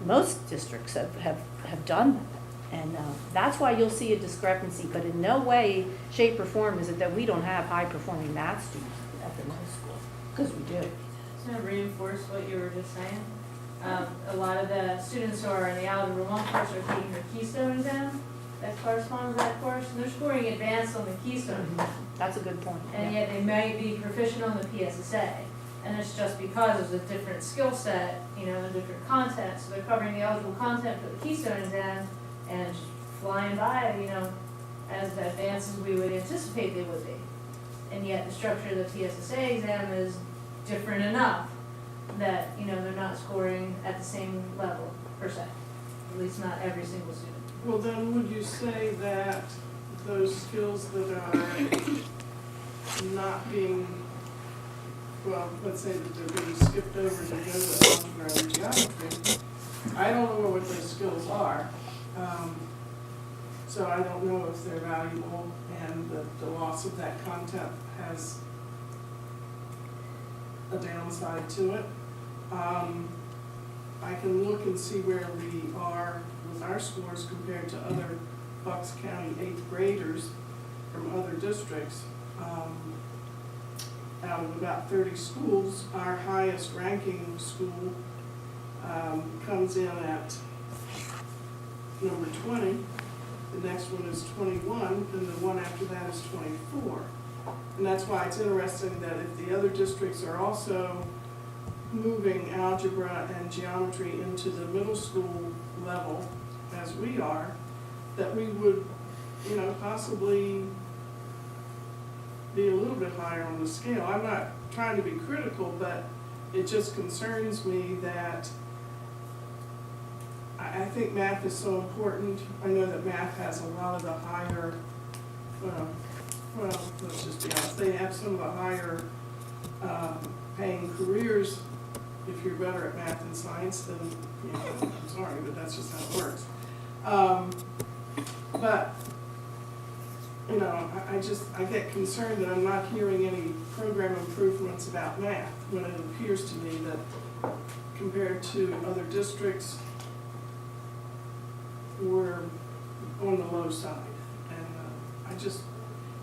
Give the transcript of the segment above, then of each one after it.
most districts have done that. And that's why you'll see a discrepancy, but in no way, shape, or form is it that we don't have high-performing math students at the middle school, because we do. To reinforce what you were just saying, a lot of the students who are in the Algebra 1 course are taking their Keystone exam that corresponds to that course, and they're scoring advanced on the Keystone exam. That's a good point. And yet they may be proficient on the PSSA. And it's just because it's a different skill set, you know, a different content. So they're covering the eligible content for the Keystone exam and just flying by, you know, as advanced as we would anticipate they would be. And yet the structure of the PSSA exam is different enough that, you know, they're not scoring at the same level, per se. At least not every single student. Well, then would you say that those skills that are not being, well, let's say that they're being skipped over to go to algebra and geometry, I don't know what those skills are, so I don't know if they're valuable, and the loss of that content has a downside to it. I can look and see where we are with our scores compared to other Bucks County 8th graders from other districts. Out of about 30 schools, our highest ranking school comes in at number 20. The next one is 21, and the one after that is 24. And that's why it's interesting that if the other districts are also moving algebra and geometry into the middle school level, as we are, that we would, you know, possibly be a little bit higher on the scale. I'm not trying to be critical, but it just concerns me that I think math is so important. I know that math has a lot of the higher, well, let's just be honest, they have some of the higher paying careers. If you're better at math and science, then, you know, I'm sorry, but that's just how it works. But, you know, I get concerned that I'm not hearing any program improvements about math, when it appears to me that compared to other districts, we're on the low side. And I just,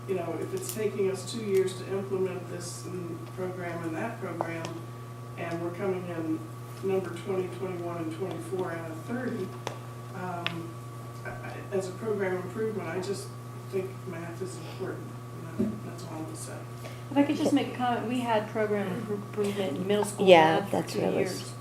you know, if it's taking us 2 years to implement this program and that program, and we're coming in number 20, 21, and 24 out of 30, as a program improvement, I just think math is important. And that's all I'm going to say. If I could just make a comment, we had program improvement in middle school Yeah, math for that's 2 what it years. was.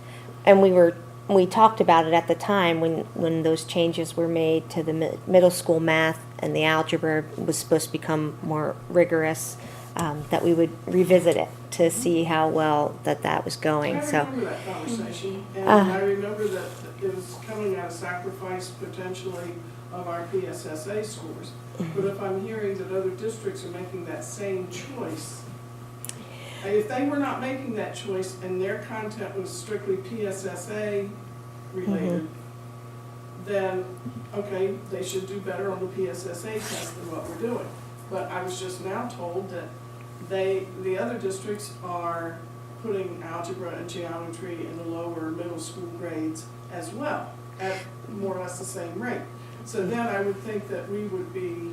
And we talked about it at the time when those changes were made to the middle school math, and the algebra was supposed to become more rigorous, that we would revisit it to see how well that was going. I remember that conversation, and I remember that it was coming at a sacrifice potentially of our PSSA scores. But if I'm hearing that other districts are making that same choice, if they were not making that choice and their content was strictly PSSA related, then, okay, they should do better on the PSSA test than what we're doing. But I was just now told that the other districts are putting algebra and geometry in the lower middle school grades as well, at more or less the same rate. So then I would think that we would be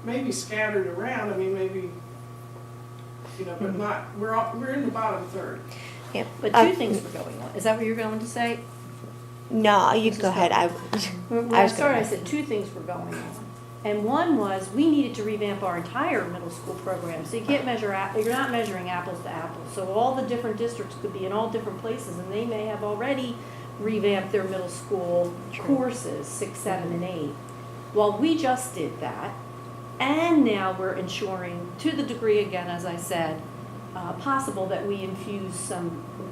maybe scattered around. I mean, maybe, you know, but not, we're in the bottom third. Yeah. But two things were going on. Is that what you're going to say? No, you go ahead. When I started, I said two things were going on. And one was, we needed to revamp our entire middle school program. So you can't measure, you're not measuring apples to apples. So all the different districts could be in all different places, and they may have already revamped their middle school courses, 6, 7, and 8. Well, we just did that. And now we're ensuring, to the degree, again, as I said, possible that we infuse some,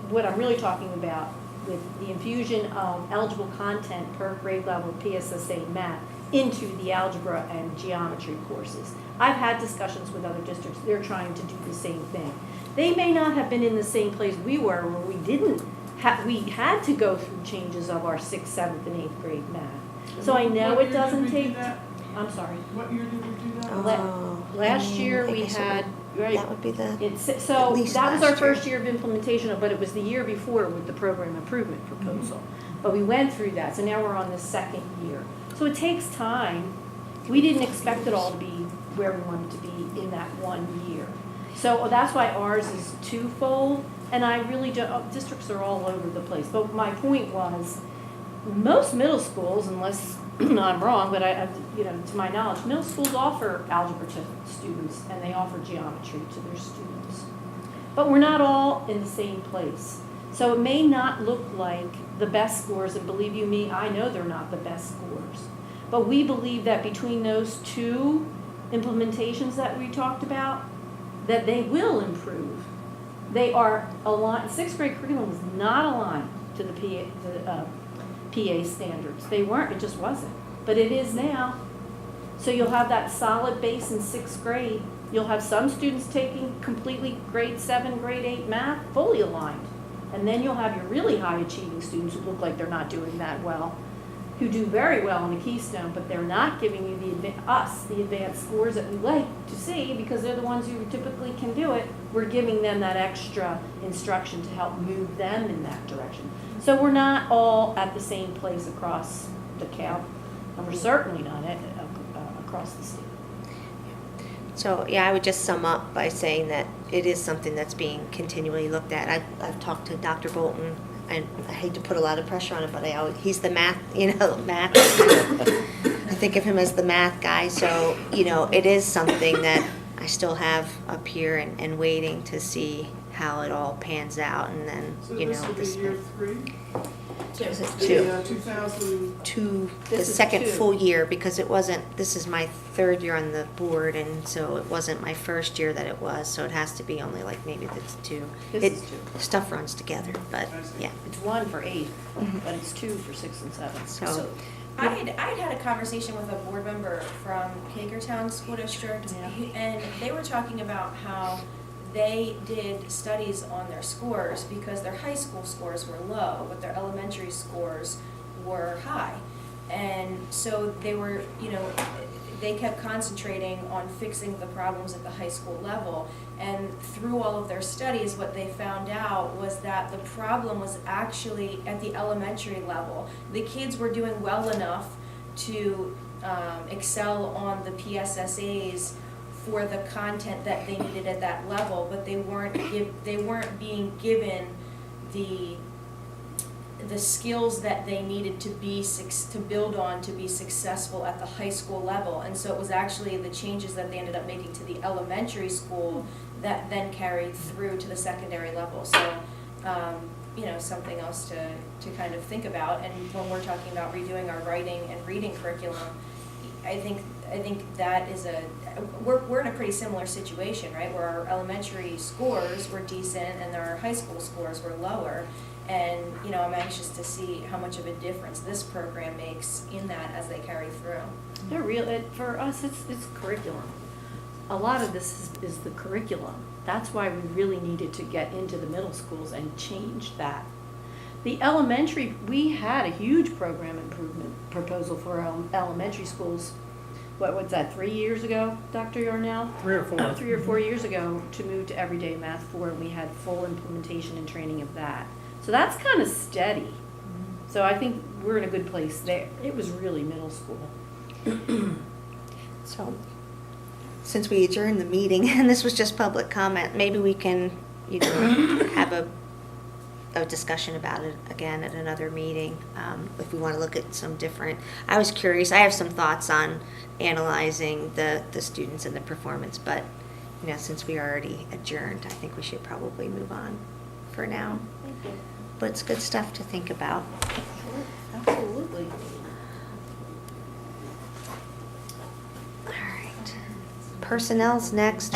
what I'm really talking about, with the infusion of eligible content per grade level PSSA math into the algebra and geometry courses. I've had discussions with other districts. They're trying to do the same thing. They may not have been in the same place we were, where we had to go through changes of our 6th, 7th, and 8th grade math. So I know What it year doesn't did we do take, that? I'm sorry. What year did we do that? Last year I we guess it had, right? That would be the. So At least that was our last year. first year of implementation, but it was the year before with the program improvement proposal. But we went through that, so now we're on the second year. So it takes time. We didn't expect it all to be where we wanted to be in that 1 year. So that's why ours is twofold, and I really don't, districts are all over the place. But my point was, most middle schools, unless I'm wrong, but to my knowledge, middle schools offer algebra to students, and they offer geometry to their students. But we're not all in the same place. So it may not look like the best scores, and believe you me, I know they're not the best scores. But we believe that between those two implementations that we talked about, that they will improve. They are aligned, sixth grade curriculum was not aligned to the PA standards. They weren't, it just wasn't. But it is now. So you'll have that solid base in sixth grade. You'll have some students taking completely grade 7, grade 8 math, fully aligned. And then you'll have your really high achieving students who look like they're not doing that well, who do very well in the Keystone, but they're not giving you the advanced scores that we like to see because they're the ones who typically can do it. We're giving them that extra instruction to help move them in that direction. So we're not all at the same place across the count, and we're certainly not across the state. So, yeah, I would just sum up by saying that it is something that's being continually looked at. I've talked to Dr. Bolton, and I hate to put a lot of pressure on him, but he's the math, math. I think of him as the math guy, so, it is something that I still have up here and waiting to see how it all pans out, and then, So this will be year 3? Is it The, 2? The This is second 2. full year, because this is my 3rd year on the board, and so it wasn't my first year that it was, so it has to be only like maybe that's 2. This is 2. Stuff runs together, but, I see. yeah. It's 1 for 8, Mhm. but it's 2 for 6 and 7. So, I had a conversation with a board member from Hagerstown School District, Yeah. and they were talking about how they did studies on their scores because their high school scores were low, but their elementary scores were high. And so they kept concentrating on fixing the problems at the high school level. And through all of their studies, what they found out was that the problem was actually at the elementary level. The kids were doing well enough to excel on the PSSAs for the content that they needed at that level, but they weren't being given the skills that they needed to build on to be successful at the high school level. And so it was actually the changes that they ended up making to the elementary school that then carried through to the secondary level. So something else to kind of think about. And when we're talking about redoing our writing and reading curriculum, I think that is we're in a pretty similar situation, right? Where our elementary scores were decent and our high school scores were lower. And, I'm anxious to see how much of a difference this program makes in that as they carry through. They're real, for us, it's curriculum. A lot of this is the curriculum. That's why we really needed to get into the middle schools and change that. The elementary, we had a huge program improvement proposal for elementary schools. What's that, 3 years ago, Dr. Yarnell? 3 or 4. 3 or 4 years ago to move to Everyday Math 4, and we had full implementation and training of that. So that's kind of steady. So I think we're in a good place there. It was really middle school. so, since we adjourned the meeting, and this was just public comment, maybe we can, have a discussion about it again at another meeting, if we want to look at some different. I was curious, I have some thoughts on analyzing the students and the performance, but, since we already adjourned, I think we should probably move on for now. Thank you. But it's good stuff to think about. Absolutely. All right. Personnel's next.